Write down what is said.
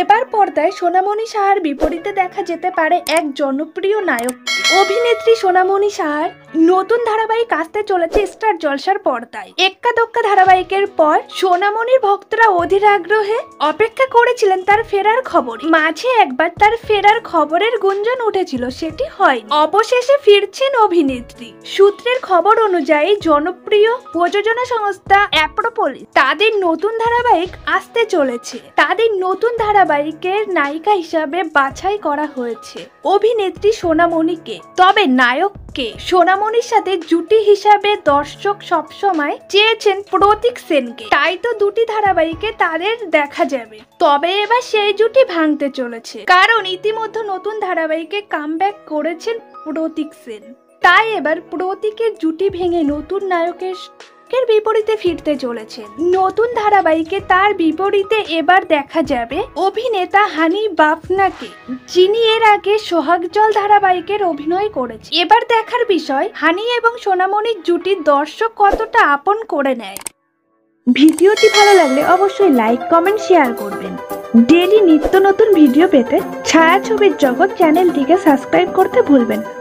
এবার পর্দায় সোনামণি সাহার বিপরীতে দেখা যেতে পারে এক জনপ্রিয় নায়ক। অভিনেত্রী সোনামণি সাহার নতুন ধারাবাহিক আসতে চলেছে স্টার জলসার পর্দায়। এক্কা দোক্কা ধারাবাহিকের পর সোনামণির ভক্তরা অধীর আগ্রহে অপেক্ষা করেছিলেন তার ফেরার খবর। মাঝে একবার তার ফেরার খবরের গুঞ্জন উঠেছিল, সেটি হয়নি। অবশেষে ফিরছেন অভিনেত্রী। সূত্রের খবর অনুযায়ী জনপ্রিয় প্রযোজনা সংস্থা অ্যাক্রোপোলিস তাদের নতুন ধারাবাহিক আসতে চলেছে। তাদের নতুন ধারাবাহিকের নায়িকা হিসাবে বাছাই করা হয়েছে অভিনেত্রী সোনামণিকে। তবে নায়ককে সোনামণির সাথে জুটি হিসাবে দর্শক সবসময় চেয়েছেন প্রতীক সেনকে। তাই তো দুটি ধারাবাহিকে তাদের দেখা যাবে। তবে এবার সেই জুটি ভাঙতে চলেছে, কারণ ইতিমধ্যে নতুন ধারাবাহিকে কামব্যাক করেছেন প্রতীক সেন। তাই এবার প্রতীকের জুটি ভেঙে নতুন নায়কের বিপরীতে ফিরতে চলেছে। নতুন ধারাবাহিকে তার বিপরীতে এবার দেখা যাবে অভিনেতা হানি বাফনাকে, যিনি এর আগে সোহাগ জল ধারাবাহিকের অভিনয় করেছে। এবার দেখার বিষয় হানি এবং সোনামণির জুটি দর্শক কতটা আপন করে নেয়। ভিডিওটি ভালো লাগলে অবশ্যই লাইক, কমেন্ট, শেয়ার করবেন। ডেইলি নিত্য নতুন ভিডিও পেতে ছায়াছবির জগৎ চ্যানেলটিকে সাবস্ক্রাইব করতে ভুলবেন না।